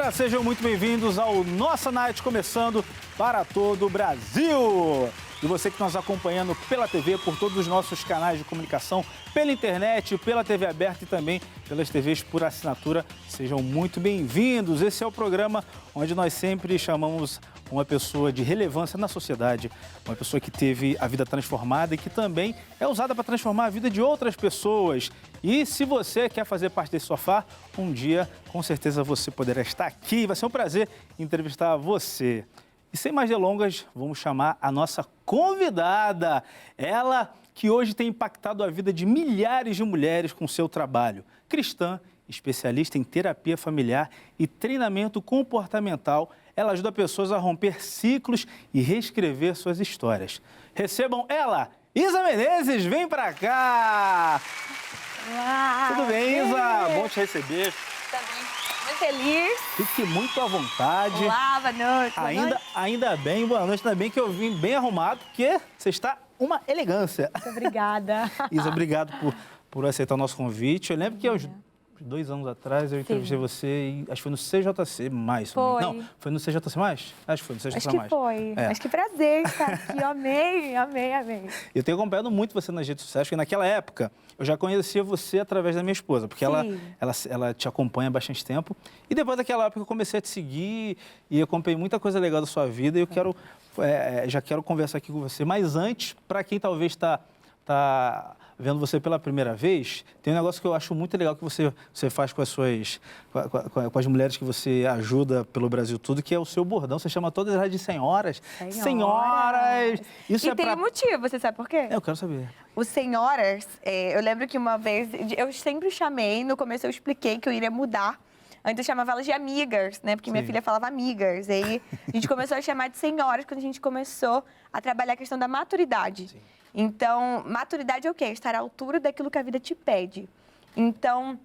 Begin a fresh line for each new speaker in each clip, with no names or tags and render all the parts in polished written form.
galera, sejam muito bem-vindos ao Nossa Night, começando para todo o Brasil. E você que nos acompanhando pela TV, por todos os nossos canais de comunicação, pela internet, pela TV aberta e também pelas TVs por assinatura, sejam muito bem-vindos. Esse é o programa onde nós sempre chamamos uma pessoa de relevância na sociedade, uma pessoa que teve a vida transformada e que também é usada para transformar a vida de outras pessoas. E se você quer fazer parte desse sofá, um dia, com certeza, você poderá estar aqui. Vai ser um prazer entrevistar você. E sem mais delongas, vamos chamar a nossa convidada. Ela que hoje tem impactado a vida de milhares de mulheres com seu trabalho. Cristã, especialista em terapia familiar e treinamento comportamental, ela ajuda pessoas a romper ciclos e reescrever suas histórias. Recebam ela, Isa Menezes, vem pra cá!
Olá!
Tudo bem, Isa? Bom te receber.
Tá bem. Muito feliz.
Fique muito à vontade.
Olá, boa noite. Boa noite.
Ainda bem, boa noite, ainda bem que eu vim bem arrumado, porque você está uma elegância.
Muito obrigada.
Isa, obrigado por aceitar o nosso convite. Eu lembro que uns 2 anos atrás eu entrevistei você e acho que foi no CJC mais.
Foi.
Não, foi no CJC mais? Acho que foi no CJC
Acho que
mais.
foi.
É.
Acho que prazer estar aqui. Eu amei. Eu
tenho acompanhado muito você nas redes sociais, porque naquela época eu já conhecia você através da minha esposa, porque ela te acompanha há bastante tempo. E depois daquela época eu comecei a te seguir e acompanhei muita coisa legal da sua vida e eu já quero conversar aqui com você. Mas antes, para quem talvez está vendo você pela primeira vez, tem um negócio que eu acho muito legal que você faz com as mulheres que você ajuda pelo Brasil todo, que é o seu bordão. Você chama todas elas de senhoras. Senhoras! Isso
e tem um motivo, você sabe por quê?
Eu quero saber.
Os senhoras, eu lembro que uma vez, eu sempre chamei, no começo eu expliquei que eu iria mudar. Antes eu chamava elas de amigas, né? Porque minha filha falava amigas. E aí a gente começou a chamar de senhoras quando a gente começou a trabalhar a questão da maturidade. Sim. Então, maturidade é o quê? Estar à altura daquilo que a vida te pede. Então,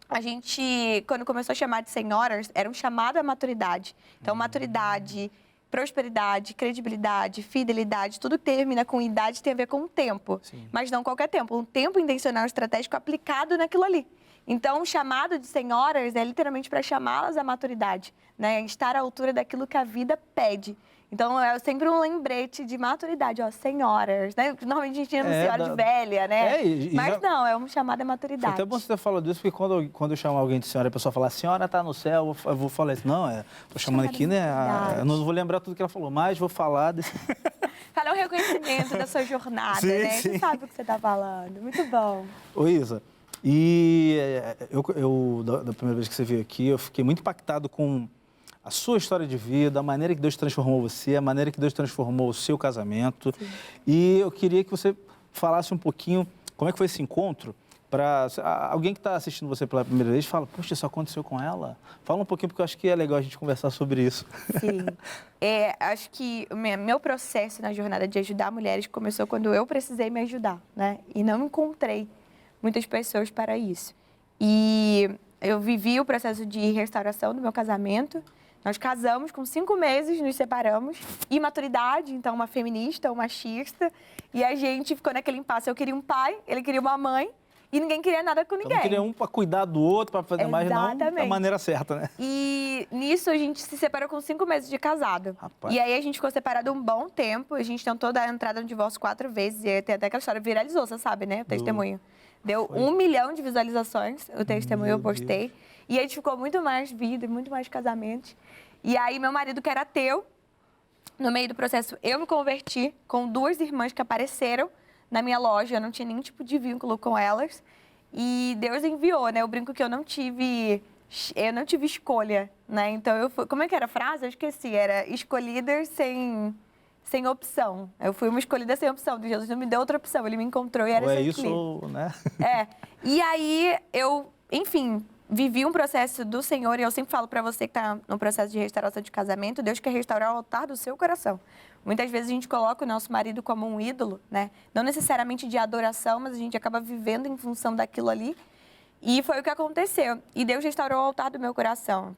a gente, quando começou a chamar de senhoras, era um chamado à maturidade. Então, maturidade, prosperidade, credibilidade, fidelidade, tudo que termina com idade tem a ver com o tempo. Sim. Mas não qualquer tempo. Um tempo intencional estratégico aplicado naquilo ali. Então, o chamado de senhoras é literalmente para chamá-las à maturidade, né? Estar à altura daquilo que a vida pede. Então, é sempre um lembrete de maturidade, ó, senhoras, né? Normalmente a gente chama senhora de velha, né? Mas não, é um chamado à maturidade.
Foi até bom você ter falado disso, porque quando eu chamo alguém de senhora, a pessoa fala, a senhora está no céu, eu vou falar isso. Não, tô chamando aqui, né? Eu não vou lembrar tudo que ela falou, mas vou falar desse...
Fala um reconhecimento da sua jornada, né?
Sim.
Você sabe o que você está falando. Muito bom.
Ô, Isa, e da primeira vez que você veio aqui, eu fiquei muito impactado com a sua história de vida, a maneira que Deus transformou você, a maneira que Deus transformou o seu casamento. Sim. E eu queria que você falasse um pouquinho como é que foi esse encontro. Para alguém que está assistindo você pela primeira vez, fala, poxa, isso aconteceu com ela? Fala um pouquinho, porque eu acho que é legal a gente conversar sobre isso.
Sim. Acho que o meu processo na jornada de ajudar mulheres começou quando eu precisei me ajudar, né? E não encontrei muitas pessoas para isso. E eu vivi o processo de restauração do meu casamento. Nós casamos, com 5 meses nos separamos. Imaturidade, então uma feminista, uma machista. E a gente ficou naquele impasse. Eu queria um pai, ele queria uma mãe. E ninguém queria nada com ninguém.
Então, queria um para cuidar do outro, para fazer mais, não da maneira certa, né?
E nisso a gente se separou com 5 meses de casado. Rapaz. E aí a gente ficou separado um bom tempo. A gente tentou dar a entrada no divórcio 4 vezes. E tem até aquela história, viralizou, você sabe, né? O testemunho. Deu 1 milhão de visualizações, o testemunho eu postei. Deus. E a gente ficou muito mais vida, muito mais casamentos. E aí meu marido, que era ateu, no meio do processo eu me converti com 2 irmãs que apareceram na minha loja. Eu não tinha nenhum tipo de vínculo com elas. E Deus enviou, né? Eu brinco que eu não tive escolha, né? Então eu fui, como é que era a frase? Eu esqueci, era escolhida sem opção. Eu fui uma escolhida sem opção. Jesus não me deu outra opção, ele me encontrou e era
esse
isso,
né?
E aí eu, enfim, vivi um processo do Senhor, e eu sempre falo para você que está no processo de restauração de casamento, Deus quer restaurar o altar do seu coração. Muitas vezes a gente coloca o nosso marido como um ídolo, né? Não necessariamente de adoração, mas a gente acaba vivendo em função daquilo ali. E foi o que aconteceu. E Deus restaurou o altar do meu coração.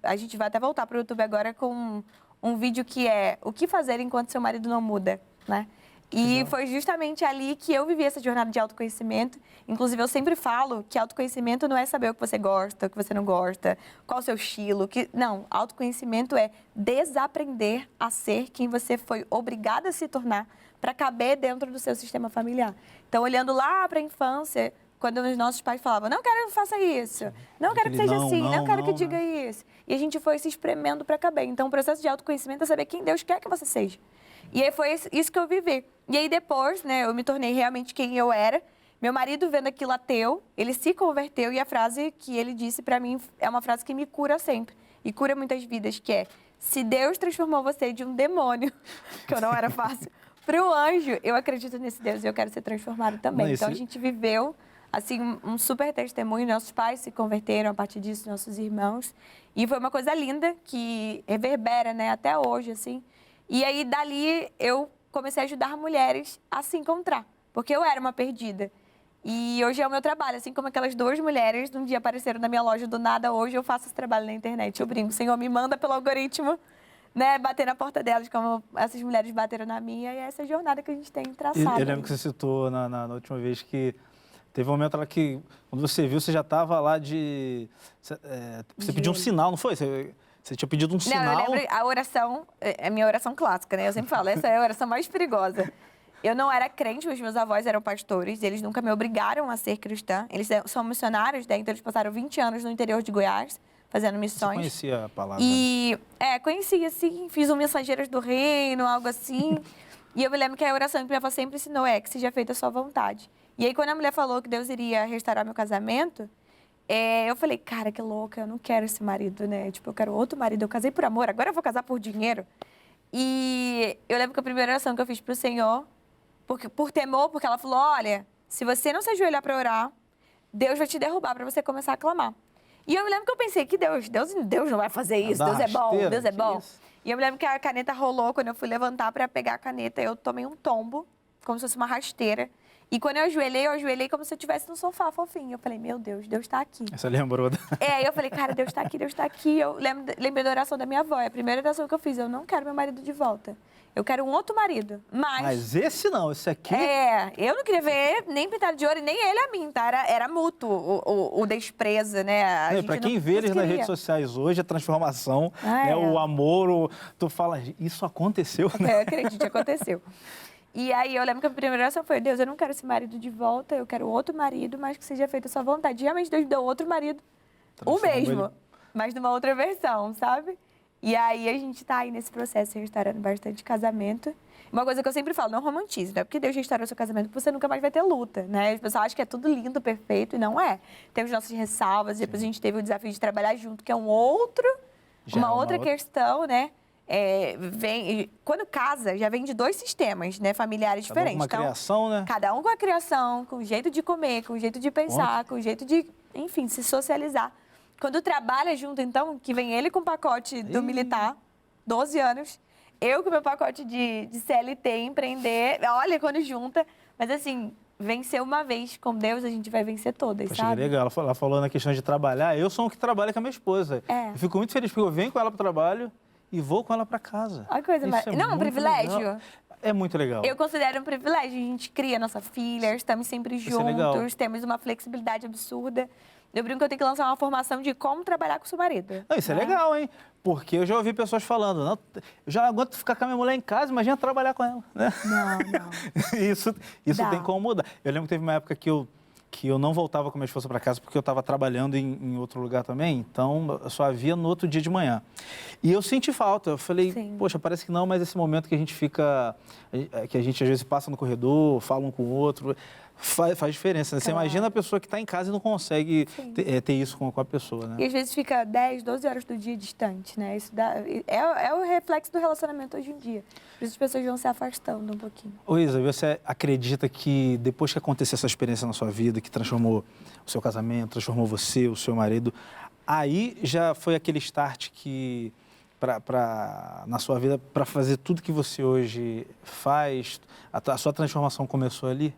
A gente vai até voltar para o YouTube agora com um vídeo que é o que fazer enquanto seu marido não muda, né? E foi justamente ali que eu vivi essa jornada de autoconhecimento. Inclusive, eu sempre falo que autoconhecimento não é saber o que você gosta, o que você não gosta, qual o seu estilo. Não, autoconhecimento é desaprender a ser quem você foi obrigada a se tornar para caber dentro do seu sistema familiar. Então, olhando lá para a infância, quando os nossos pais falavam, não quero que faça isso, não quero que seja assim, não quero que diga isso. E a gente foi se espremendo para caber. Então, o processo de autoconhecimento é saber quem Deus quer que você seja. E aí foi isso que eu vivi. E aí depois, né, eu me tornei realmente quem eu era. Meu marido, vendo aquilo ateu, ele se converteu e a frase que ele disse para mim é uma frase que me cura sempre. E cura muitas vidas, que é, se Deus transformou você de um demônio, que eu não era fácil, para um anjo, eu acredito nesse Deus e eu quero ser transformado também. Então a gente viveu, assim, um super testemunho. Nossos pais se converteram a partir disso, nossos irmãos. E foi uma coisa linda que reverbera, né, até hoje, assim. E aí, dali, eu comecei a ajudar mulheres a se encontrar, porque eu era uma perdida. E hoje é o meu trabalho, assim como aquelas duas mulheres, um dia apareceram na minha loja do nada, hoje eu faço esse trabalho na internet. Eu brinco, o Senhor me manda pelo algoritmo, né, bater na porta delas, como essas mulheres bateram na minha, e é essa jornada que a gente tem traçado.
Eu lembro que você citou na última vez que teve um momento lá que, quando você viu, você já estava lá você pediu um sinal, não foi? Você tinha pedido um sinal.
Não, eu lembro, a oração, é a minha oração clássica, né? Eu sempre falo, essa é a oração mais perigosa. Eu não era crente, os meus avós eram pastores, eles nunca me obrigaram a ser cristã. Eles são missionários, né? Então eles passaram 20 anos no interior de Goiás, fazendo missões.
Você conhecia a palavra?
E, conhecia, assim, fiz um Mensageiros do Reino, algo assim. E eu me lembro que a oração que minha avó sempre ensinou é que seja feita a sua vontade. E aí, quando a mulher falou que Deus iria restaurar meu casamento, eu falei, cara, que louca, eu não quero esse marido, né? Tipo, eu quero outro marido. Eu casei por amor, agora eu vou casar por dinheiro. E eu lembro que a primeira oração que eu fiz pro Senhor, por temor, porque ela falou, olha, se você não se ajoelhar para orar, Deus vai te derrubar para você começar a clamar. E eu me lembro que eu pensei que Deus não vai fazer isso, Deus é bom, Deus é bom. E eu me lembro que a caneta rolou, quando eu fui levantar para pegar a caneta, eu tomei um tombo, como se fosse uma rasteira. E quando eu ajoelhei como se eu estivesse no sofá fofinho. Eu falei, meu Deus, Deus está aqui.
Você lembrou?
Eu falei, cara, Deus está aqui, Deus está aqui. Eu lembrei da oração da minha avó. É a primeira oração que eu fiz. Eu não quero meu marido de volta. Eu quero um outro marido. Mas
esse não, esse aqui...
eu não queria ver nem pintado de ouro e nem ele a mim, tá? Era mútuo o desprezo, né?
Para quem vê eles nas redes sociais hoje, a transformação, o amor, tu fala, isso aconteceu, né?
Eu acredito, aconteceu. E aí eu lembro que a primeira oração foi, Deus, eu não quero esse marido de volta, eu quero outro marido, mas que seja feita a sua vontade. E realmente Deus deu outro marido, o mesmo, mas numa outra versão, sabe? E aí a gente tá aí nesse processo, restaurando bastante casamento. Uma coisa que eu sempre falo, não romantize, não é porque Deus restaurou seu casamento que você nunca mais vai ter luta, né? As pessoas acham que é tudo lindo, perfeito, e não é. Temos nossas ressalvas, depois a gente teve o desafio de trabalhar junto, que é uma outra questão, né? Quando casa, já vem de dois sistemas, né, familiares diferentes.
Cada um com uma criação, né?
Cada um com a criação, com o jeito de comer, com o jeito de pensar, com o jeito de, enfim, se socializar. Quando trabalha junto, então, que vem ele com o pacote do militar, 12 anos, eu com o meu pacote de CLT, empreender, olha, quando junta, mas assim, vencer uma vez com Deus, a gente vai vencer todas,
Poxa,
sabe?
Que legal, ela falou na questão de trabalhar, eu sou um que trabalha com a minha esposa. Eu fico muito feliz, porque eu venho com ela para o trabalho e vou com ela para casa.
Uma coisa mais... Não, um privilégio.
Legal. É muito legal.
Eu considero um privilégio. A gente cria nossa filha, estamos sempre juntos, temos uma flexibilidade absurda. Eu brinco que eu tenho que lançar uma formação de como trabalhar com o seu marido.
Não, isso é legal, hein? Porque eu já ouvi pessoas falando, não, eu já não aguento ficar com a minha mulher em casa, imagina trabalhar com ela, né?
Não.
Isso tem como mudar. Eu lembro que teve uma época que eu não voltava com minha esposa para casa porque eu estava trabalhando em outro lugar também, então eu só havia no outro dia de manhã. E eu senti falta, eu falei, poxa, parece que não, mas esse momento que a gente fica, que a gente às vezes passa no corredor, fala um com o outro, faz diferença, né? Você imagina a pessoa que está em casa e não consegue ter isso com a pessoa, né?
E às vezes fica 10, 12 horas do dia distante, né? Isso é o reflexo do relacionamento hoje em dia. Por isso as pessoas vão se afastando um pouquinho.
Ô Isa, você acredita que depois que aconteceu essa experiência na sua vida, que transformou o seu casamento, transformou você, o seu marido, aí já foi aquele start que, na sua vida, para fazer tudo que você hoje faz, a sua transformação começou ali?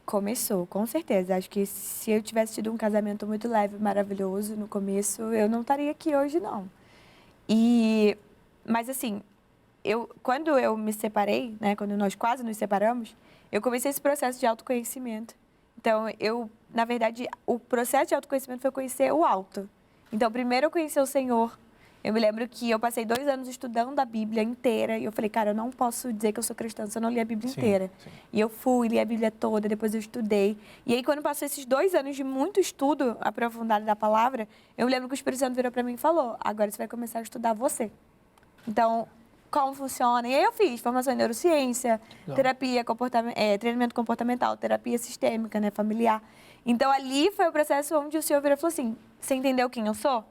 Começou, com certeza. Acho que se eu tivesse tido um casamento muito leve, maravilhoso no começo, eu não estaria aqui hoje, não. Mas assim, quando eu me separei, né, quando nós quase nos separamos, eu comecei esse processo de autoconhecimento. Então, na verdade, o processo de autoconhecimento foi conhecer o alto. Então, primeiro eu conheci o Senhor. Eu me lembro que eu passei 2 anos estudando a Bíblia inteira e eu falei, cara, eu não posso dizer que eu sou cristã se eu não li a Bíblia inteira. Sim. E eu fui, li a Bíblia toda, depois eu estudei. E aí, quando passou esses 2 anos de muito estudo aprofundado da palavra, eu me lembro que o Espírito Santo virou para mim e falou, agora você vai começar a estudar você. Então, como funciona? E aí eu fiz formação em neurociência, terapia, treinamento comportamental, terapia sistêmica, né, familiar. Então, ali foi o processo onde o Senhor virou e falou assim, você entendeu quem eu sou?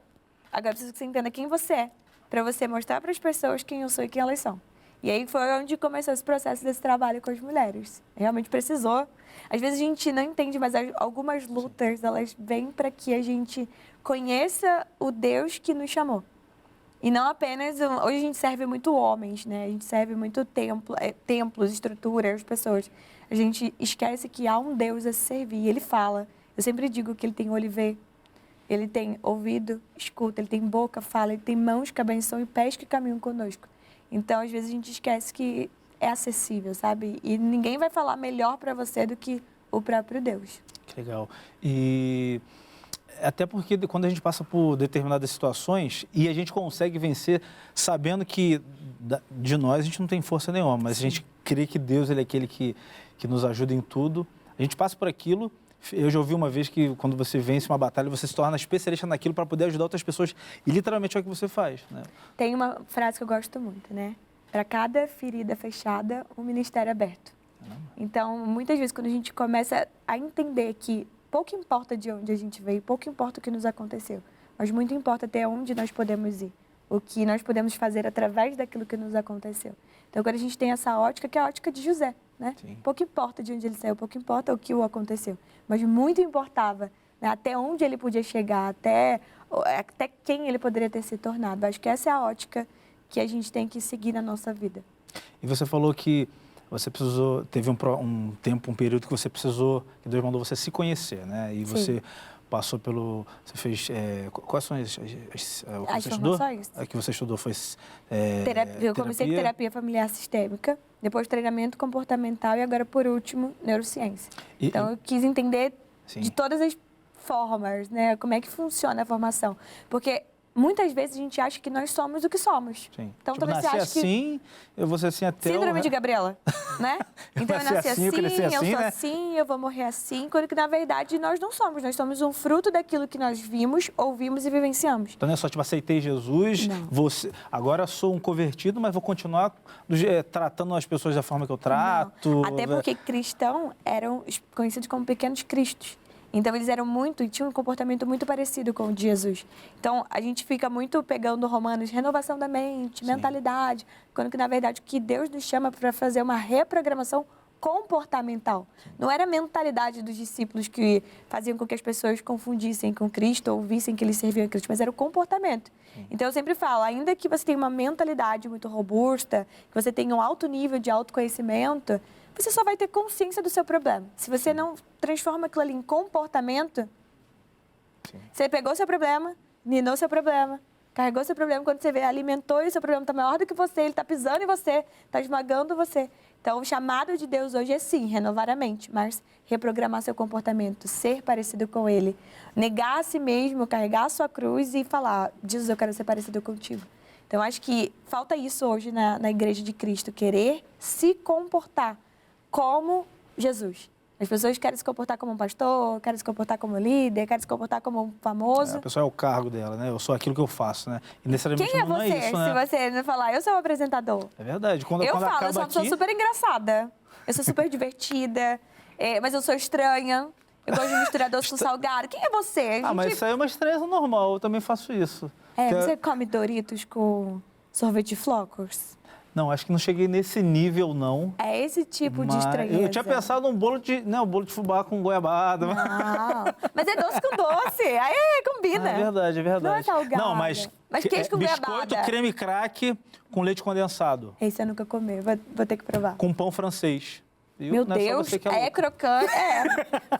Agora eu preciso que você entenda quem você é, para você mostrar para as pessoas quem eu sou e quem elas são. E aí foi onde começou esse processo desse trabalho com as mulheres. Realmente precisou. Às vezes a gente não entende, mas algumas lutas, elas vêm para que a gente conheça o Deus que nos chamou. E não apenas... Hoje a gente serve muito homens, né? A gente serve muito templos, estruturas, pessoas. A gente esquece que há um Deus a se servir. E Ele fala. Eu sempre digo que Ele tem olho e vê. Ele tem ouvido, escuta. Ele tem boca, fala. Ele tem mãos que abençoam e pés que caminham conosco. Então, às vezes, a gente esquece que é acessível, sabe? E ninguém vai falar melhor para você do que o próprio Deus.
Que legal. E até porque quando a gente passa por determinadas situações e a gente consegue vencer sabendo que de nós a gente não tem força nenhuma, mas Sim. a gente crê que Deus ele é aquele que nos ajuda em tudo. A gente passa por aquilo. Eu já ouvi uma vez que quando você vence uma batalha, você se torna especialista naquilo para poder ajudar outras pessoas. E literalmente é o que você faz, né?
Tem uma frase que eu gosto muito, né? Para cada ferida fechada, um ministério aberto. Então, muitas vezes, quando a gente começa a entender que pouco importa de onde a gente veio, pouco importa o que nos aconteceu, mas muito importa até onde nós podemos ir, o que nós podemos fazer através daquilo que nos aconteceu. Então, quando a gente tem essa ótica, que é a ótica de José, né? Sim. Pouco importa de onde ele saiu, pouco importa o que o aconteceu, mas muito importava, né? Até onde ele podia chegar, até quem ele poderia ter se tornado. Acho que essa é a ótica que a gente tem que seguir na nossa vida.
E você falou que você precisou, teve um tempo, um período que você precisou, que Deus mandou você se conhecer, né? E você Sim. passou pelo, você fez, quais são as
formações?
A que você estudou foi
eu comecei com terapia familiar sistêmica, depois treinamento comportamental e agora, por último, neurociência. Então, eu quis entender Sim. de todas as formas, né? Como é que funciona a formação. Porque muitas vezes a gente acha que nós somos o que somos.
Sim.
Então,
tipo,
talvez você ache
assim, eu vou ser assim até
Síndrome de Gabriela, né? Então, eu nasci assim, eu sou assim, eu vou morrer assim, quando que, na verdade, nós não somos. Nós somos um fruto daquilo que nós vimos, ouvimos e vivenciamos.
Então, não é só, tipo, aceitei Jesus, agora sou um convertido, mas vou continuar tratando as pessoas da forma que eu trato.
Não. Até porque cristãos eram conhecidos como pequenos cristos. Então, eles eram muito, e tinham um comportamento muito parecido com o de Jesus. Então, a gente fica muito pegando Romanos, renovação da mente, Sim. mentalidade, quando que, na verdade, o que Deus nos chama para fazer uma reprogramação comportamental. Não era a mentalidade dos discípulos que faziam com que as pessoas confundissem com Cristo ou vissem que eles serviam a Cristo, mas era o comportamento. Sim. Então, eu sempre falo, ainda que você tenha uma mentalidade muito robusta, que você tenha um alto nível de autoconhecimento, você só vai ter consciência do seu problema. Se você não transforma aquilo ali em comportamento, Sim. você pegou seu problema, minou seu problema, carregou seu problema, quando você vê, alimentou e seu problema está maior do que você, ele está pisando em você, está esmagando você. Então, o chamado de Deus hoje é sim, renovar a mente, mas reprogramar seu comportamento, ser parecido com Ele, negar a si mesmo, carregar a sua cruz e falar, Jesus, eu quero ser parecido contigo. Então, acho que falta isso hoje na Igreja de Cristo, querer se comportar como Jesus. As pessoas querem se comportar como um pastor, querem se comportar como líder, querem se comportar como um famoso.
A pessoa é o cargo dela, né? Eu sou aquilo que eu faço, né? E necessariamente
Quem é
não
você,
é isso, né?
se você não falar, eu sou o apresentador?
É verdade. Quando
eu
acaba
sou uma pessoa super engraçada, eu sou super divertida, mas eu sou estranha, eu gosto de misturar doce com salgado. Quem é você?
Mas isso aí é uma estranheza normal, eu também faço isso.
Você come Doritos com sorvete de flocos?
Não, acho que não cheguei nesse nível, não.
É esse tipo de estranheza.
Eu tinha pensado num bolo de fubá com goiabada.
Não, mas é doce com doce. Aí combina.
É verdade, é verdade.
Não é salgado.
Não, mas
queijo com
biscoito,
goiabada.
creme craque com leite condensado.
Esse eu nunca comi, vou ter que provar.
Com pão francês. viu?
Meu
Não é só
Deus,
você que é
é
louca.
crocante.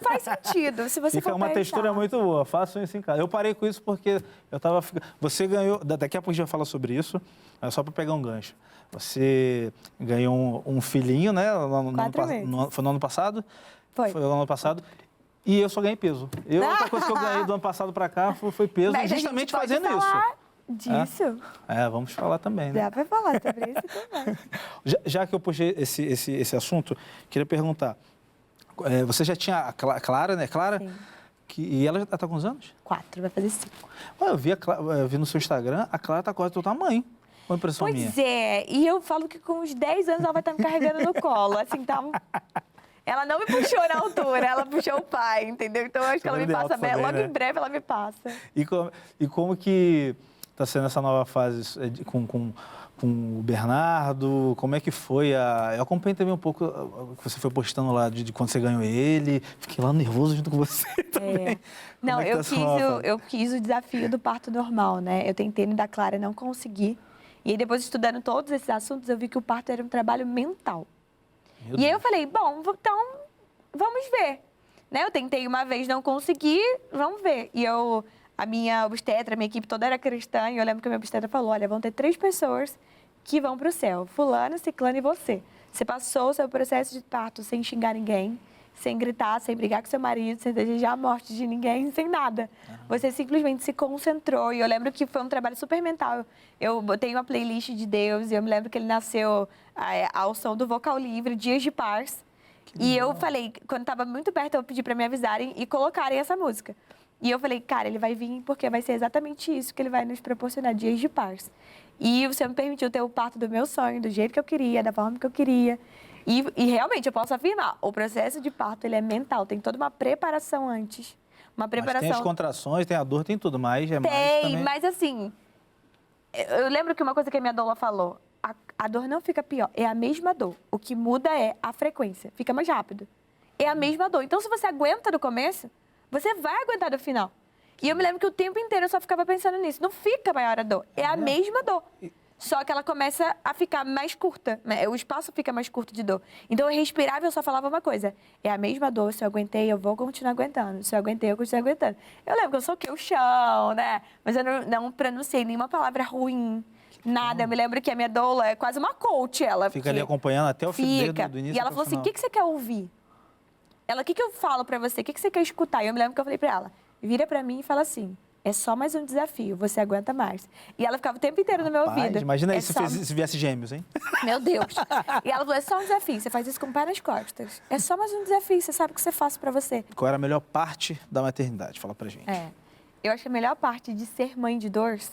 Faz sentido, se você
Fica
for
uma
pensar.
textura muito boa, façam isso em casa. Eu parei com isso porque eu tava... Você ganhou, daqui a pouco a gente vai falar sobre isso, mas só para pegar um gancho. Você ganhou um filhinho, né? Foi no ano passado?
Foi.
Foi no ano passado. E eu só ganhei peso. Outra coisa que eu ganhei do ano passado para cá foi peso,
Mas
justamente
a gente pode
fazendo
falar
isso.
disso.
Vamos falar também, né?
Dá pra falar sobre isso também.
Já que eu puxei esse assunto, queria perguntar. Você já tinha a Clara, né? Clara?
Sim.
E ela já está com quantos anos?
4, vai fazer 5.
Eu vi no seu Instagram, a Clara está quase do teu tamanho. Uma impressão minha.
Pois é, e eu falo que com uns 10 anos ela vai estar me carregando no colo, assim, tá... Ela não me puxou na altura, ela puxou o pai, entendeu? Então eu acho que ela me passa bem, logo em breve ela me passa.
E como que está sendo essa nova fase com o Bernardo? Como é que foi? Eu acompanhei também um pouco o que você foi postando lá de quando você ganhou ele. Fiquei lá nervoso junto com você também.
Não, eu quis o desafio do parto normal, né? Eu tentei no da Clara, não consegui. E aí depois, estudando todos esses assuntos, eu vi que o parto era um trabalho mental. E aí eu falei, bom, então vamos ver. Né? Eu tentei uma vez, não consegui, vamos ver. E a minha obstetra, a minha equipe toda era cristã, e eu lembro que a minha obstetra falou, olha, vão ter 3 pessoas que vão para o céu, fulano, ciclano e você. Você passou o seu processo de parto sem xingar ninguém, sem gritar, sem brigar com seu marido, sem desejar a morte de ninguém, sem nada. Você simplesmente se concentrou. E eu lembro que foi um trabalho super mental. Eu botei uma playlist de Deus e eu me lembro que ele nasceu ao som do vocal livre, Dias de Paz. E eu falei, quando estava muito perto, eu pedi para me avisarem e colocarem essa música. E eu falei, cara, ele vai vir porque vai ser exatamente isso que ele vai nos proporcionar, Dias de Paz. E o Senhor me permitiu ter o parto do meu sonho, do jeito que eu queria, da forma que eu queria. E realmente, eu posso afirmar, o processo de parto, ele é mental, tem toda uma preparação antes. Uma preparação...
Mas tem as contrações, tem a dor, tem tudo, mas mais também...
Mas assim, eu lembro que uma coisa que a minha doula falou, a dor não fica pior, é a mesma dor. O que muda é a frequência, fica mais rápido. É a mesma dor. Então, se você aguenta do começo, você vai aguentar do final. E eu me lembro que o tempo inteiro eu só ficava pensando nisso. Não fica maior a dor, é a mesma dor. Só que ela começa a ficar mais curta, né? O espaço fica mais curto de dor. Então eu respirava e eu só falava uma coisa. É a mesma dor, se eu aguentei, eu vou continuar aguentando. Se eu aguentei, eu continuo aguentando. Eu lembro que eu soquei o chão, né? Mas eu não pronunciei nenhuma palavra ruim, nada. Eu me lembro que a minha doula é quase uma coach, ela.
Fica ali acompanhando até o fim do início.
E ela falou assim, o que você quer ouvir? Ela, o que eu falo pra você? O que você quer escutar? E eu me lembro que eu falei pra ela, vira pra mim e fala assim, é só mais um desafio, você aguenta mais. E ela ficava o tempo inteiro no meu ouvido.
Imagina isso se viesse gêmeos, hein?
Meu Deus. E ela falou, é só um desafio, você faz isso com o pé nas costas. É só mais um desafio, você sabe o que você faz pra você.
Qual era a melhor parte da maternidade? Fala pra gente.
Eu acho que a melhor parte de ser mãe de dois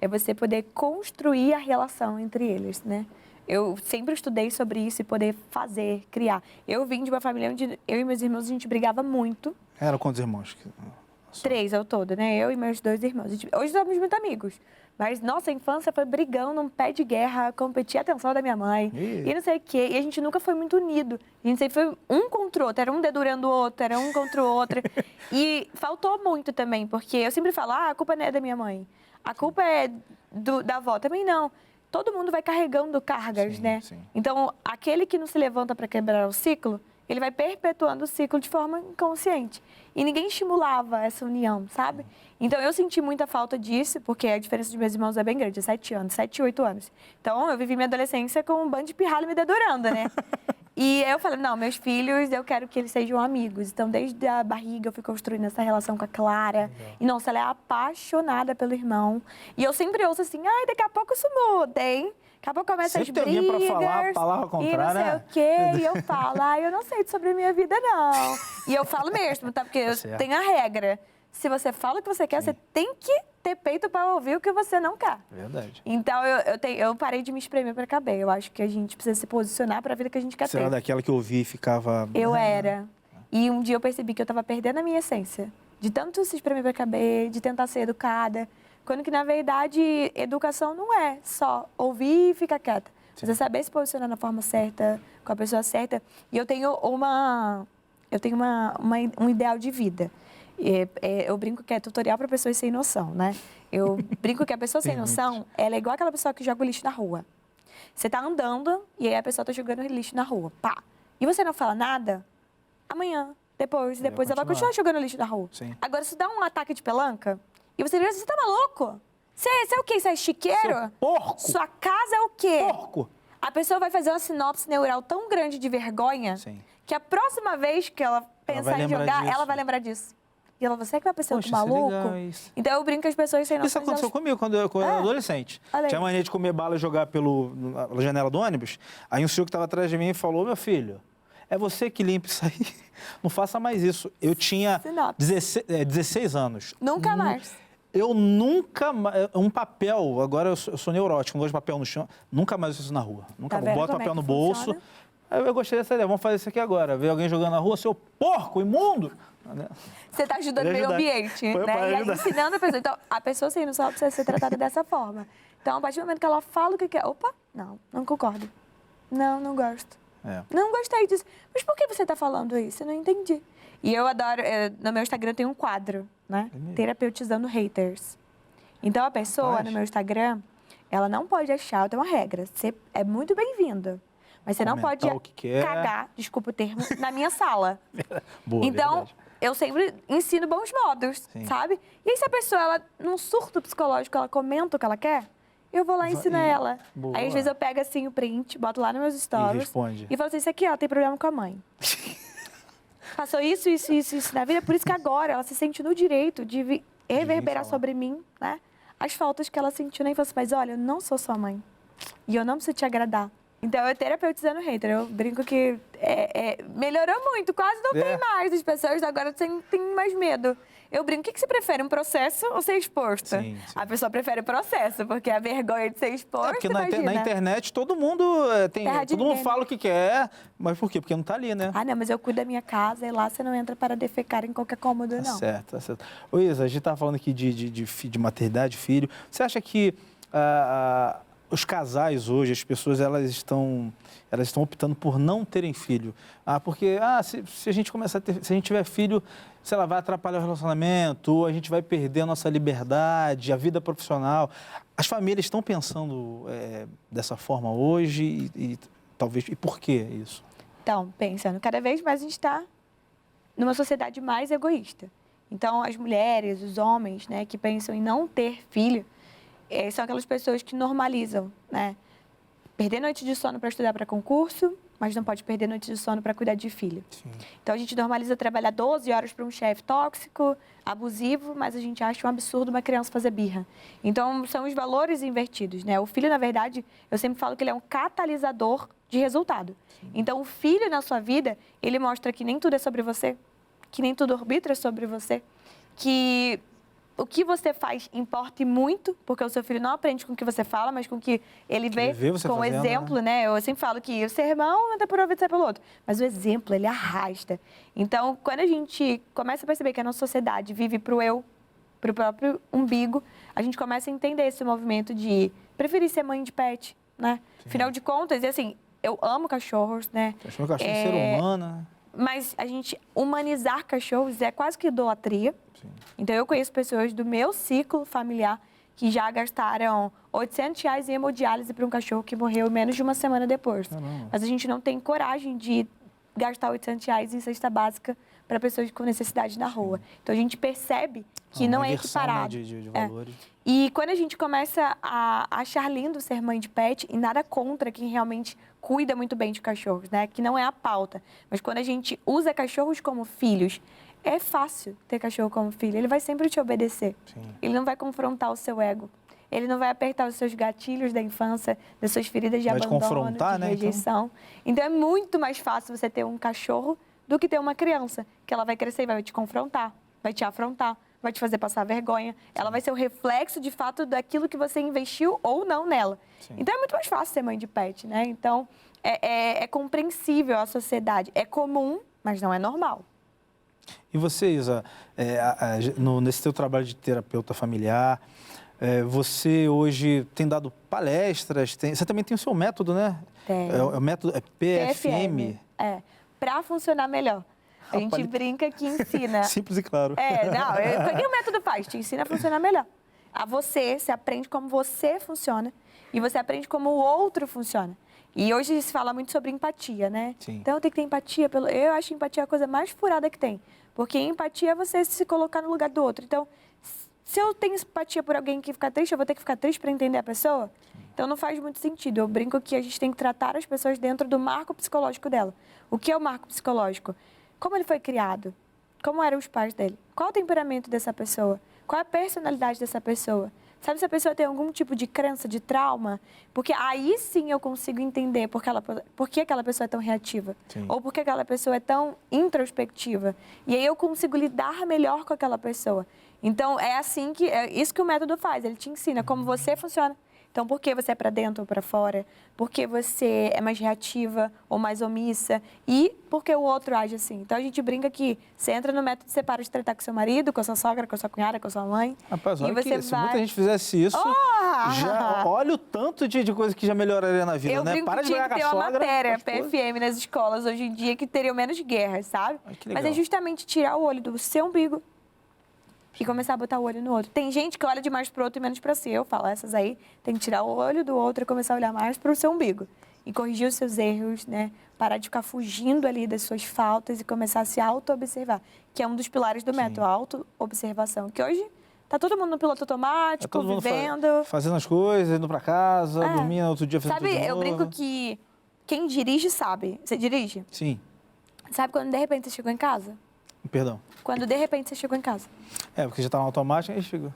é você poder construir a relação entre eles, né? Eu sempre estudei sobre isso e poder fazer, criar. Eu vim de uma família onde eu e meus irmãos, a gente brigava muito.
Eram quantos irmãos?
3 ao todo, né? Eu e meus 2 irmãos. Hoje somos muito amigos. Mas nossa infância foi brigando num pé de guerra, competir a atenção da minha mãe. E não sei o quê. E a gente nunca foi muito unido. A gente sempre foi um contra o outro. Era um dedurando o outro, era um contra o outro. E faltou muito também, porque eu sempre falo, a culpa não é da minha mãe. A culpa é da avó. Também não. Todo mundo vai carregando cargas, né? Sim. Então, aquele que não se levanta para quebrar o ciclo, ele vai perpetuando o ciclo de forma inconsciente. E ninguém estimulava essa união, sabe? Então, eu senti muita falta disso, porque a diferença de meus irmãos é bem grande, 7 anos, 7 e 8 anos. Então, eu vivi minha adolescência com um bando de pirralho me dedurando, né? E eu falei, não, meus filhos, eu quero que eles sejam amigos. Então, desde a barriga, eu fui construindo essa relação com a Clara. E, nossa, ela é apaixonada pelo irmão. E eu sempre ouço assim, daqui a pouco isso muda, hein? Daqui a pouco começa as brigas.
Sempre tem alguém pra falar a palavra contrária,
e não sei o quê. E eu falo, eu não sei sobre a minha vida, não. E eu falo mesmo, tá? Porque eu tenho a regra. Se você fala o que você quer, você tem que ter peito para ouvir o que você não quer.
Verdade.
Então, eu parei de me espremer para caber. Eu acho que a gente precisa se posicionar para a vida que a gente quer ter.
Você era daquela que eu ouvi e ficava...
Eu era. E um dia eu percebi que eu estava perdendo a minha essência. De tanto se espremer para caber, de tentar ser educada. Quando que, na verdade, educação não é só ouvir e ficar quieta. Você saber se posicionar na forma certa, com a pessoa certa. E eu tenho um ideal de vida. Eu brinco que é tutorial para pessoas sem noção, né? Eu brinco que a pessoa sem noção, ela é igual aquela pessoa que joga o lixo na rua. Você tá andando e aí a pessoa tá jogando o lixo na rua. Pá! e você não fala nada, amanhã, depois ela vai continuar jogando lixo na rua.
Sim.
Agora, se dá um ataque de pelanca, e você diz, você tá maluco? Você é o quê? Você é chiqueiro?
Seu porco!
Sua casa é o quê?
Porco!
A pessoa vai fazer uma sinopse neural tão grande de vergonha,
Sim.
que a próxima vez que ela pensar em jogar, ela vai lembrar disso. E ela, você é que vai pensar que maluco? Então eu brinco com as pessoas sem noção.
Isso aconteceu comigo quando eu era adolescente. Tinha mania de comer bala e jogar pela janela do ônibus. Aí um senhor que estava atrás de mim falou, meu filho, é você que limpa isso aí. Não faça mais isso. Eu tinha 16 anos.
Nunca mais.
Eu nunca mais... Um papel, agora eu sou neurótico, não gosto de papel no chão. Nunca mais uso isso na rua. Nunca mais. Boto papel no bolso. Eu gostei dessa ideia. Vamos fazer isso aqui agora. Ver alguém jogando na rua, seu porco, imundo.
Você está ajudando o meio ambiente, né? E aí, ensinando a pessoa. Então, a pessoa sem noção precisa ser tratada dessa forma. Então, a partir do momento que ela fala o que quer... Opa, não concordo. Não gosto. Não gostei disso. Mas por que você está falando isso? Eu não entendi. E eu adoro... no meu Instagram tem um quadro, né? Terapeutizando haters. Então, a pessoa no meu Instagram, ela não pode achar... Eu tenho uma regra. Você é muito bem-vinda. Mas você não pode cagar, desculpa o termo, na minha sala.
Boa,
então,
verdade.
Eu sempre ensino bons modos, sabe? E aí, se a pessoa, ela, num surto psicológico, ela comenta o que ela quer, eu vou lá e ensino ela.
Boa.
Aí, às vezes, eu pego, assim, o print, boto lá nos meus stories.
E responde.
E falo assim, isso aqui, ó, tem problema com a mãe. Passou isso na vida, por isso que agora ela se sente no direito de reverberar sobre mim, né? As faltas que ela sentiu na infância. Mas, olha, eu não sou sua mãe. E eu não preciso te agradar. Então, eu terapeutizando hater. Eu brinco que melhorou muito. Quase não tem mais. As pessoas agora têm mais medo. Eu brinco, o que você prefere, um processo ou ser exposto?
Sim.
A pessoa prefere o processo, porque a vergonha de ser exposto,
porque na internet todo mundo fala o que quer, mas por quê? Porque não tá ali, né?
Não, mas eu cuido da minha casa e lá você não entra para defecar em qualquer cômodo, não.
Tá certo. Ô Isa, a gente tava falando aqui de maternidade, filho. Você acha que os casais hoje, as pessoas, elas estão optando por não terem filho? Porque se a gente começar se a gente tiver filho, sei lá, vai atrapalhar o relacionamento, ou a gente vai perder a nossa liberdade, a vida profissional. As famílias estão pensando dessa forma hoje e talvez... E por que isso?
Então, pensando, cada vez mais a gente está numa sociedade mais egoísta. Então, as mulheres, os homens, né, que pensam em não ter filho, são aquelas pessoas que normalizam, né? Perder noite de sono para estudar para concurso, mas não pode perder noite de sono para cuidar de filho.
Sim.
Então, a gente normaliza trabalhar 12 horas para um chefe tóxico, abusivo, mas a gente acha um absurdo uma criança fazer birra. Então, são os valores invertidos, né? O filho, na verdade, eu sempre falo que ele é um catalisador de resultado. Sim. Então, o filho na sua vida, ele mostra que nem tudo é sobre você, que nem tudo arbitra sobre você, que... O que você faz importa muito, porque o seu filho não aprende com o que você fala, mas com o que ele vê com o exemplo, né? Eu sempre falo que o sermão não é por ouvir, sai pelo outro. Mas o exemplo, ele arrasta. Então, quando a gente começa a perceber que a nossa sociedade vive pro eu, pro próprio umbigo, a gente começa a entender esse movimento de preferir ser mãe de pet, né? Sim. Afinal de contas, e assim, eu amo cachorros, né?
Cachorro é ser humano, né?
Mas a gente humanizar cachorros é quase que idolatria.
Sim.
Então, eu conheço pessoas do meu ciclo familiar que já gastaram R$800 em hemodiálise para um cachorro que morreu menos de uma semana depois. Mas a gente não tem coragem de gastar R$800 em cesta básica para pessoas com necessidade na rua. Então, a gente percebe que não é equiparado.
Né, de valores.
E quando a gente começa a achar lindo ser mãe de pet, e nada contra quem realmente cuida muito bem de cachorros, né? Que não é a pauta. Mas quando a gente usa cachorros como filhos, é fácil ter cachorro como filho. Ele vai sempre te obedecer.
Sim.
Ele não vai confrontar o seu ego. Ele não vai apertar os seus gatilhos da infância, das suas feridas de abandono, de rejeição. Então, é muito mais fácil você ter um cachorro do que ter uma criança, que ela vai crescer e vai te confrontar, vai te afrontar, vai te fazer passar vergonha. Ela vai ser o reflexo, de fato, daquilo que você investiu ou não nela. Sim. Então, é muito mais fácil ser mãe de pet, né? Então, é compreensível a sociedade. É comum, mas não é normal.
E você, Isa, nesse teu trabalho de terapeuta familiar, você hoje tem dado palestras, você também tem o seu método, né?
Tem.
O método PFM.
Para funcionar melhor. A gente brinca que ensina.
Simples e claro.
O que o método faz? Te ensina a funcionar melhor. Você aprende como você funciona e você aprende como o outro funciona. E hoje se fala muito sobre empatia, né?
Sim.
Então tem que ter empatia. Eu acho empatia a coisa mais furada que tem. Porque empatia é você se colocar no lugar do outro. Então, se eu tenho empatia por alguém que fica triste, eu vou ter que ficar triste para entender a pessoa? Então não faz muito sentido. Eu brinco que a gente tem que tratar as pessoas dentro do marco psicológico dela. O que é o marco psicológico? Como ele foi criado? Como eram os pais dele? Qual o temperamento dessa pessoa? Qual é a personalidade dessa pessoa? Sabe se a pessoa tem algum tipo de crença, de trauma? Porque aí sim eu consigo entender por que aquela pessoa é tão reativa.
Sim.
Ou por que aquela pessoa é tão introspectiva. E aí eu consigo lidar melhor com aquela pessoa. Então, é isso que o método faz. Ele te ensina como você funciona. Então, por que você é para dentro ou para fora? Por que você é mais reativa ou mais omissa? E por que o outro age assim? Então, a gente brinca que você entra no método, você para de tratar com seu marido, com a sua sogra, com a sua cunhada, com a sua mãe.
Rapaz, olha
e você
que se muita gente fizesse isso, olha o tanto de coisa que já melhoraria na vida, né?
Para de brigar com a sogra. Eu brinco que tinha que ter uma matéria PFM nas escolas hoje em dia que teriam menos guerras, sabe? Mas é justamente tirar o olho do seu umbigo e começar a botar o olho no outro. Tem gente que olha demais pro outro e menos para si. Eu falo, essas aí tem que tirar o olho do outro e começar a olhar mais pro seu umbigo. E corrigir os seus erros, né? Parar de ficar fugindo ali das suas faltas e começar a se auto-observar. Que é um dos pilares do método, a auto-observação. Que hoje tá todo mundo no piloto automático, vivendo.
Fazendo as coisas, indo para casa, dormindo, outro dia fazendo tudo de novo.
Eu brinco que quem dirige sabe. Você dirige?
Sim.
Sabe quando de repente você chegou em casa?
Perdão.
Quando de repente você chegou em casa.
Porque já tá no automático, aí chegou.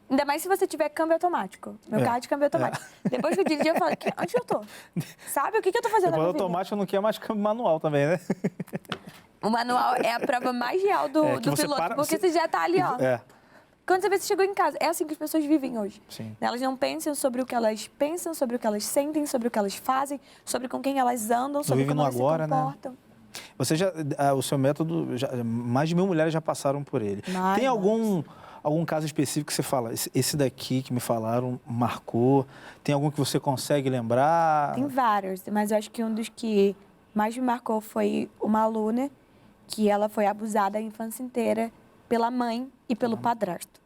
Ainda mais se você tiver câmbio automático. Meu carro é de câmbio automático. Depois que eu dirigi, eu falei, onde eu tô? Sabe o que eu tô fazendo na minha vida?
O automático não quer mais câmbio manual também, né?
O manual é a prova mais real do piloto, porque você já tá ali, ó. Quando você vê se chegou em casa, é assim que as pessoas vivem hoje.
Sim.
Elas não pensam sobre o que elas pensam, sobre o que elas sentem, sobre o que elas fazem, sobre com quem elas andam, sobre como elas se comportam. Né?
Você o seu método, mais de 1000 mulheres já passaram por ele. Tem algum caso específico que você fala, esse daqui que me falaram marcou? Tem algum que você consegue lembrar?
Tem vários, mas eu acho que um dos que mais me marcou foi uma aluna que ela foi abusada a infância inteira pela mãe e pelo padrasto.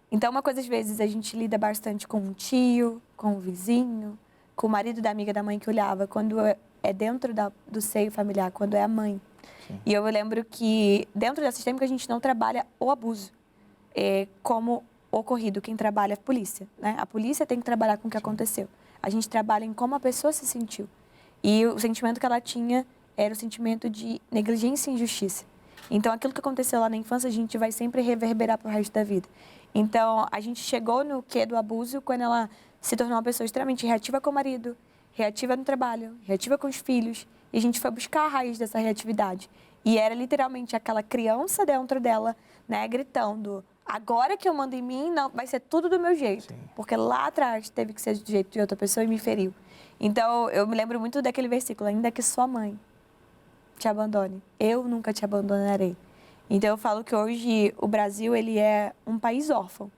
Então, uma coisa, às vezes, a gente lida bastante com um tio, com um vizinho, com o marido da amiga da mãe que olhava, quando é dentro do seio familiar, quando é a mãe. Sim. E eu lembro que dentro dessa sistêmica a gente não trabalha o abuso como ocorrido. Quem trabalha é a polícia, né? A polícia tem que trabalhar com o que aconteceu. A gente trabalha em como a pessoa se sentiu. E o sentimento que ela tinha era o sentimento de negligência e injustiça. Então, aquilo que aconteceu lá na infância, a gente vai sempre reverberar para o resto da vida. Então, a gente chegou no quê do abuso quando ela se tornou uma pessoa extremamente reativa com o marido, reativa no trabalho, reativa com os filhos. E a gente foi buscar a raiz dessa reatividade. E era literalmente aquela criança dentro dela, né, gritando: agora que eu mando em mim, não, vai ser tudo do meu jeito. Sim. Porque lá atrás teve que ser do jeito de outra pessoa e me feriu. Então, eu me lembro muito daquele versículo: ainda que sua mãe te abandone, eu nunca te abandonarei. Então, eu falo que hoje o Brasil, ele é um país órfão.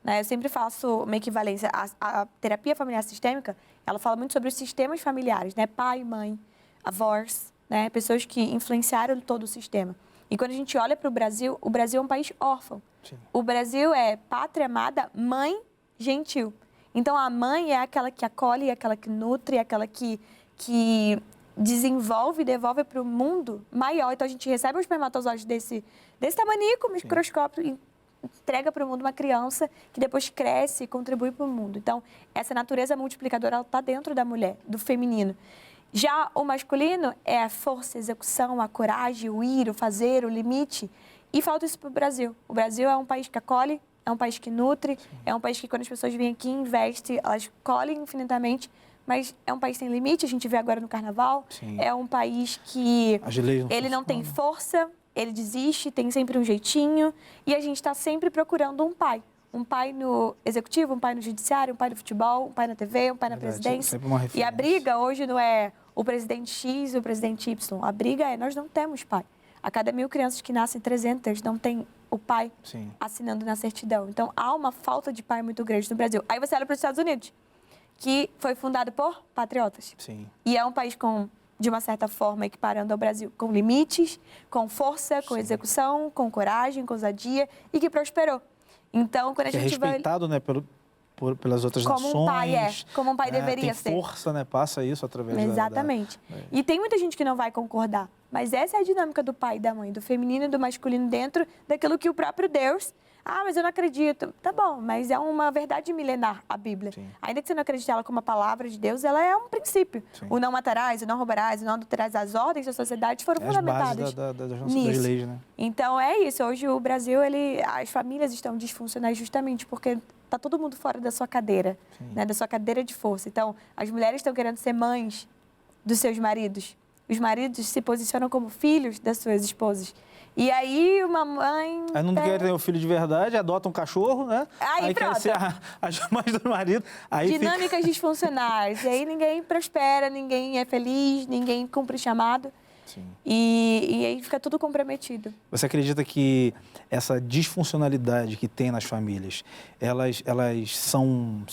Né? Eu sempre faço uma equivalência. A terapia familiar sistêmica, ela fala muito sobre os sistemas familiares, né? Pai, mãe, avós, né? Pessoas que influenciaram todo o sistema. E quando a gente olha para o Brasil é um país órfão. Sim. O Brasil é pátria amada, mãe gentil. Então, a mãe é aquela que acolhe, é aquela que nutre, é aquela que desenvolve e devolve para o mundo maior. Então, a gente recebe um espermatozoide desse tamanico, microscópio, e entrega para o mundo uma criança que depois cresce e contribui para o mundo. Então, essa natureza multiplicadora está dentro da mulher, do feminino. Já o masculino é a força, a execução, a coragem, o ir, o fazer, o limite. E falta isso para o Brasil. O Brasil é um país que acolhe, é um país que nutre, é um país que, quando as pessoas vêm aqui e investem, elas colhem infinitamente, mas é um país sem limite, a gente vê agora no Carnaval. Sim. É um país que ele não tem força, ele desiste, tem sempre um jeitinho, e a gente está sempre procurando um pai. Um pai no executivo, um pai no judiciário, um pai no futebol, um pai na TV, um pai na presidência. E a briga hoje não é o presidente X e o presidente Y. A briga é: nós não temos pai. A cada 1000 crianças que nascem, 300 não tem o pai assinando na certidão. Então, há uma falta de pai muito grande no Brasil. Aí você olha para os Estados Unidos, que foi fundado por patriotas. Sim. E é um país de uma certa forma, equiparando ao Brasil, com limites, com força, com execução, com coragem, com ousadia, e que prosperou. Então, quando a gente
respeitado, né, pelas outras
como
nações.
Um pai, como um pai deveria ser.
Tem força, né? Passa isso através
Exatamente. E tem muita gente que não vai concordar, mas essa é a dinâmica do pai e da mãe, do feminino e do masculino dentro daquilo que o próprio Deus... Ah, mas eu não acredito. Tá bom, mas é uma verdade milenar, a Bíblia.
Sim.
Ainda que você não acredite nela como a palavra de Deus, ela é um princípio.
Sim.
O não matarás, o não roubarás, o não adulterarás, as ordens da sociedade foram fundamentadas
das leis, né?
Então, é isso. Hoje, o Brasil, as famílias estão disfuncionais justamente porque tá todo mundo fora da sua cadeira, né? Da sua cadeira de força. Então, as mulheres estão querendo ser mães dos seus maridos. Os maridos se posicionam como filhos das suas esposas. E aí, uma mãe...
Aí não quer ter um filho de verdade, adota um cachorro, né?
Aí
quer ser as mães do marido. Aí
dinâmicas disfuncionais. E aí ninguém prospera, ninguém é feliz, ninguém cumpre o chamado.
Sim.
E aí fica tudo comprometido.
Você acredita que essa disfuncionalidade que tem nas famílias, elas são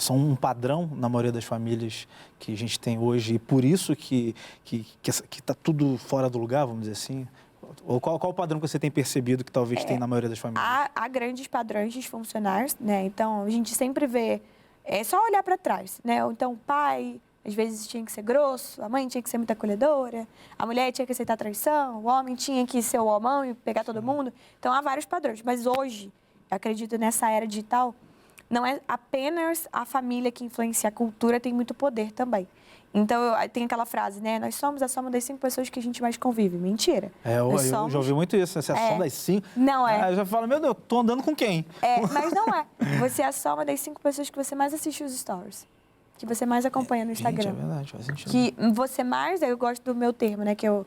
um padrão na maioria das famílias que a gente tem hoje e por isso que está tudo fora do lugar, vamos dizer assim? Ou qual o padrão que você tem percebido que talvez tem na maioria das famílias?
Há grandes padrões disfuncionais, né? Então, a gente sempre vê... É só olhar para trás, né? Então, o pai, às vezes, tinha que ser grosso, a mãe tinha que ser muito acolhedora, a mulher tinha que aceitar a traição, o homem tinha que ser o homão e pegar todo mundo. Então, há vários padrões. Mas hoje, eu acredito nessa era digital, não é apenas a família que influencia a cultura, tem muito poder também. Então, tem aquela frase, né? Nós somos a soma das 5 pessoas que a gente mais convive. Mentira.
Eu já ouvi muito isso, né? Você é a soma das 5.
Não é.
Eu já falo, meu Deus, eu tô andando com quem?
Mas não é. Você é a soma das 5 pessoas que você mais assiste os stories. Que você mais acompanha no Instagram.
Gente, é verdade, faz sentido.
Que você mais... Eu gosto do meu termo, né? Que eu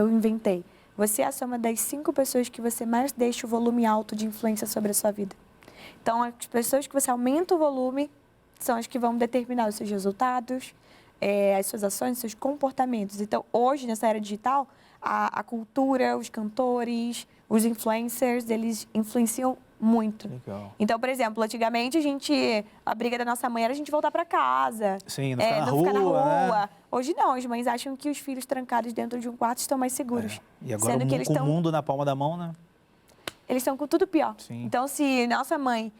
inventei. Você é a soma das 5 pessoas que você mais deixa o volume alto de influência sobre a sua vida. Então, as pessoas que você aumenta o volume são as que vão determinar os seus resultados, as suas ações, os seus comportamentos. Então, hoje, nessa era digital, a cultura, os cantores, os influencers, eles influenciam muito.
Legal.
Então, por exemplo, antigamente a briga da nossa mãe era a gente voltar para casa.
Sim, não ficar
ficar na rua.
Né?
Hoje não, as mães acham que os filhos trancados dentro de um quarto estão mais seguros.
E agora
sendo que eles
com o mundo na palma da mão, né?
Eles estão com tudo pior.
Sim.
Então, se nossa mãe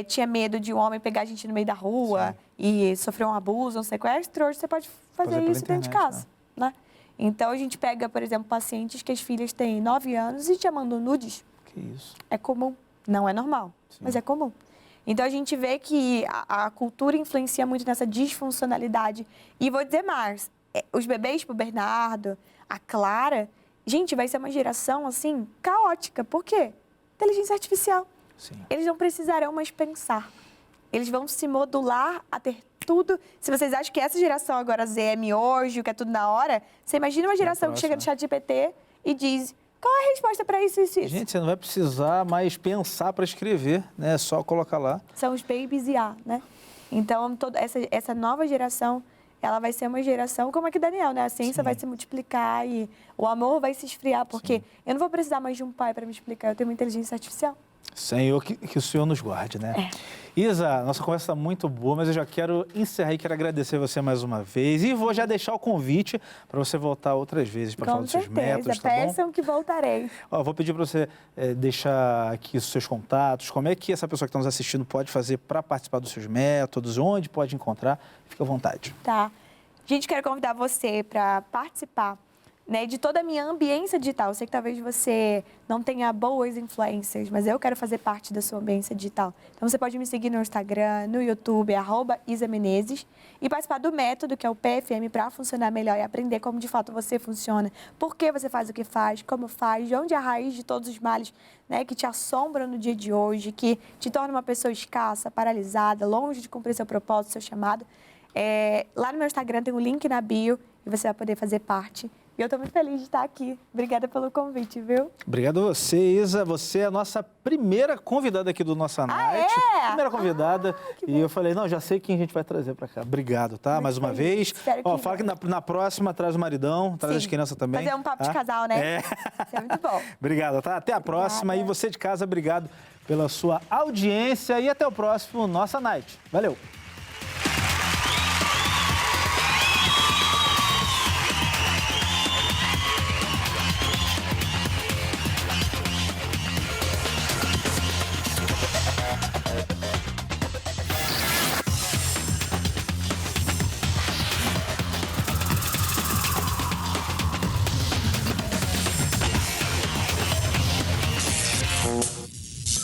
tinha medo de um homem pegar a gente no meio da rua e sofrer um abuso, um sequestro, hoje você pode fazer isso dentro de casa, né? Então, a gente pega, por exemplo, pacientes que as filhas têm 9 anos e te mandam nudes.
Que isso.
É comum. Não é normal, mas é comum. Então, a gente vê que a cultura influencia muito nessa disfuncionalidade. E vou dizer mais, os bebês, tipo o Bernardo, a Clara, gente, vai ser uma geração, assim, caótica. Por quê? Inteligência artificial.
Sim.
Eles não precisarão mais pensar. Eles vão se modular a ter tudo. Se vocês acham que essa geração agora Z é miojo, que é tudo na hora, você imagina uma geração que chega no ChatGPT e diz... Qual é a resposta para isso, isso?
Gente, você não vai precisar mais pensar para escrever, né? É só colocar lá.
São os babies IA, né? Então, essa nova geração, ela vai ser uma geração como a que Daniel, né? A ciência vai se multiplicar e o amor vai se esfriar, porque eu não vou precisar mais de um pai para me explicar, eu tenho uma inteligência artificial.
Senhor, que o Senhor nos guarde, né? Isa, nossa conversa está muito boa, mas eu já quero encerrar e quero agradecer você mais uma vez. E vou já deixar o convite para você voltar outras vezes para falar dos seus métodos, tá bom?
Peçam que voltarei.
Vou pedir para você deixar aqui os seus contatos, como é que essa pessoa que está nos assistindo pode fazer para participar dos seus métodos, onde pode encontrar, fica à vontade.
Tá. Gente, quero convidar você para participar, né, de toda a minha ambiência digital. Eu sei que talvez você não tenha boas influências, mas eu quero fazer parte da sua ambiência digital. Então, você pode me seguir no Instagram, no YouTube, @IsaMenezes, e participar do método, que é o PFM, para funcionar melhor e aprender como, de fato, você funciona. Por que você faz o que faz, como faz, de onde é a raiz de todos os males, né, que te assombram no dia de hoje, que te torna uma pessoa escassa, paralisada, longe de cumprir seu propósito, seu chamado. Lá no meu Instagram tem um link na bio e você vai poder fazer parte. E eu estou muito feliz de estar aqui. Obrigada pelo convite, viu?
Obrigado a você, Isa. Você é a nossa primeira convidada aqui do Nossa Night. Primeira convidada. E eu falei, não, já sei quem a gente vai trazer para cá. Obrigado, tá? Mais uma vez. Fala que na próxima traz o maridão, traz as crianças também.
Fazer um papo de casal, né? Isso é muito bom.
Obrigado, tá? Até a próxima. E você de casa, obrigado pela sua audiência. E até o próximo Nossa Night. Valeu!